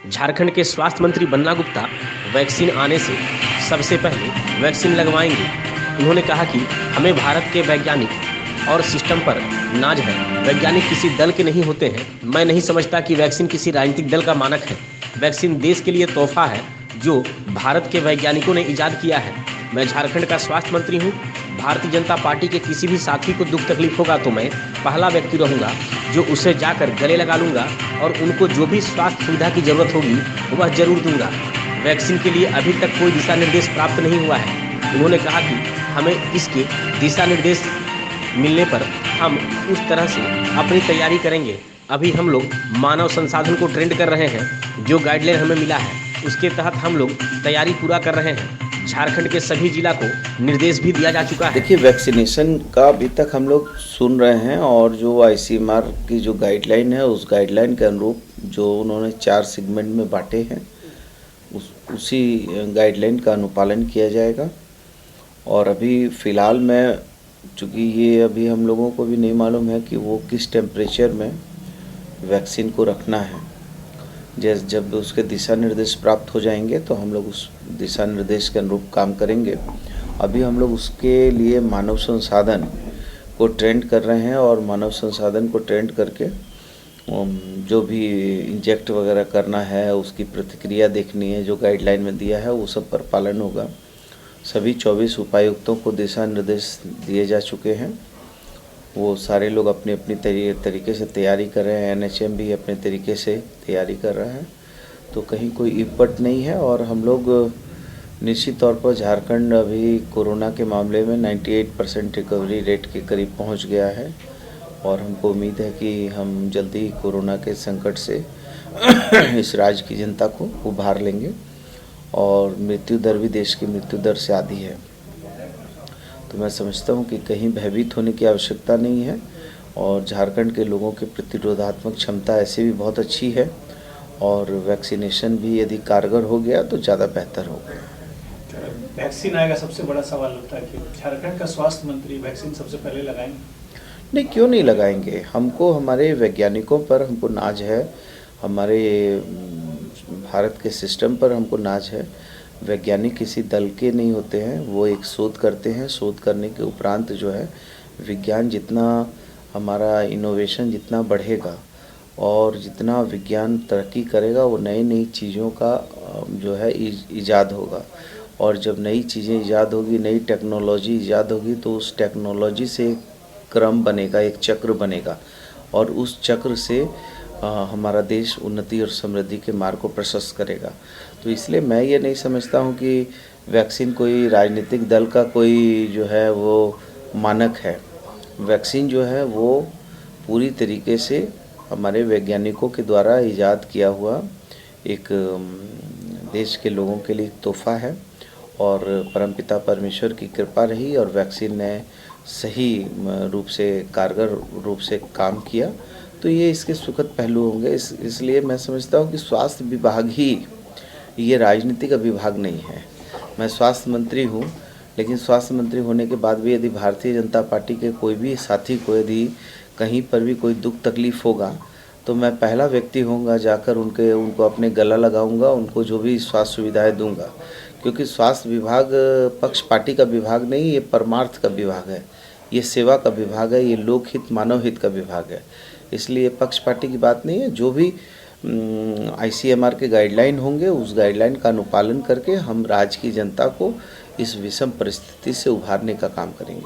झारखंड के स्वास्थ्य मंत्री बन्ना गुप्ता वैक्सीन आने से सबसे पहले वैक्सीन लगवाएंगे। उन्होंने कहा कि हमें भारत के वैज्ञानिक और सिस्टम पर नाज है। वैज्ञानिक किसी दल के नहीं होते हैं। मैं नहीं समझता कि वैक्सीन किसी राजनीतिक दल का मानक है। वैक्सीन देश के लिए तोहफा है जो भारत के वैज्ञानिकों ने ईजाद किया है। मैं झारखंड का स्वास्थ्य मंत्री हूँ। भारतीय जनता पार्टी के किसी भी साथी को दुख तकलीफ होगा तो मैं पहला व्यक्ति रहूँगा जो उसे जाकर गले लगा लूँगा और उनको जो भी स्वास्थ्य सुविधा की ज़रूरत होगी वह जरूर दूंगा। वैक्सीन के लिए अभी तक कोई दिशा निर्देश प्राप्त नहीं हुआ है। उन्होंने कहा कि हमें इसके दिशा निर्देश मिलने पर हम उस तरह से अपनी तैयारी करेंगे। अभी हम लोग मानव संसाधन को ट्रेंड कर रहे हैं। जो गाइडलाइन हमें मिला है उसके तहत हम लोग तैयारी पूरा कर रहे हैं। झारखंड के सभी जिला को निर्देश भी दिया जा चुका है। देखिए, वैक्सीनेशन का अभी तक हम लोग सुन रहे हैं और जो आईसीएमआर की जो गाइडलाइन है उस गाइडलाइन के अनुरूप जो उन्होंने 4 सेगमेंट में बांटे हैं उसी गाइडलाइन का अनुपालन किया जाएगा। और अभी फ़िलहाल में चूँकि ये अभी हम लोगों को भी नहीं मालूम है कि वो किस टेम्परेचर में वैक्सीन को रखना है। जब उसके दिशा निर्देश प्राप्त हो जाएंगे तो हम लोग उस दिशा निर्देश के अनुरूप काम करेंगे। अभी हम लोग उसके लिए मानव संसाधन को ट्रेंड कर रहे हैं और मानव संसाधन को ट्रेंड करके जो भी इंजेक्ट वगैरह करना है उसकी प्रतिक्रिया देखनी है। जो गाइडलाइन में दिया है वो सब पर पालन होगा। सभी 24 उपायुक्तों को दिशा निर्देश दिए जा चुके हैं। वो सारे लोग अपनी अपनी तरीके से तैयारी कर रहे हैं। एनएचएम भी अपने तरीके से तैयारी कर रहा है, तो कहीं कोई इपट नहीं है। और हम लोग निश्चित तौर पर झारखंड अभी कोरोना के मामले में 98% रिकवरी रेट के करीब पहुंच गया है और हमको उम्मीद है कि हम जल्दी कोरोना के संकट से इस राज्य की जनता को उभार लेंगे। और मृत्यु दर भी देश की मृत्यु दर से आधी है, तो मैं समझता हूँ कि कहीं भयभीत होने की आवश्यकता नहीं है। और झारखंड के लोगों की प्रतिरोधात्मक क्षमता ऐसे भी बहुत अच्छी है और वैक्सीनेशन भी यदि कारगर हो गया तो ज़्यादा बेहतर होगा। वैक्सीन आएगा, सबसे बड़ा सवाल होता है कि झारखंड का स्वास्थ्य मंत्री वैक्सीन सबसे पहले लगाएंगे। नहीं, क्यों नहीं लगाएंगे। हमको हमारे वैज्ञानिकों पर हमको नाज है, हमारे भारत के सिस्टम पर हमको नाज है। वैज्ञानिक किसी दल के नहीं होते हैं, वो एक शोध करते हैं। शोध करने के उपरांत जो है विज्ञान जितना हमारा इनोवेशन जितना बढ़ेगा और जितना विज्ञान तरक्की करेगा वो नई नई चीज़ों का जो है ईजाद होगा। और जब नई चीज़ें ईजाद होगी, नई टेक्नोलॉजी ईजाद होगी तो उस टेक्नोलॉजी से एक क्रम बनेगा, एक चक्र बनेगा और उस चक्र से हमारा देश उन्नति और समृद्धि के मार्ग को प्रशस्त करेगा। तो इसलिए मैं ये नहीं समझता हूँ कि वैक्सीन कोई राजनीतिक दल का कोई जो है वो मानक है। वैक्सीन जो है वो पूरी तरीके से हमारे वैज्ञानिकों के द्वारा ईजाद किया हुआ एक देश के लोगों के लिए तोहफा है और परमपिता परमेश्वर की कृपा रही और वैक्सीन ने सही रूप से कारगर रूप से काम किया, तो ये इसके सुखद पहलू होंगे। इसलिए मैं समझता हूँ कि स्वास्थ्य विभाग ही ये राजनीति का विभाग नहीं है। मैं स्वास्थ्य मंत्री हूँ, लेकिन स्वास्थ्य मंत्री होने के बाद भी यदि भारतीय जनता पार्टी के कोई भी साथी को यदि कहीं पर भी कोई दुख तकलीफ़ होगा तो मैं पहला व्यक्ति होऊंगा जाकर उनको अपने गला लगाऊंगा, उनको जो भी स्वास्थ्य सुविधाएं दूंगा। क्योंकि स्वास्थ्य विभाग पक्ष पार्टी का विभाग नहीं, ये परमार्थ का विभाग है, ये सेवा का विभाग है, ये लोकहित मानव हित का विभाग है। इसलिए पक्ष पार्टी की बात नहीं है। जो भी आईसीएमआर के गाइडलाइन होंगे उस गाइडलाइन का अनुपालन करके हम राज्य की जनता को इस विषम परिस्थिति से उभारने का काम करेंगे।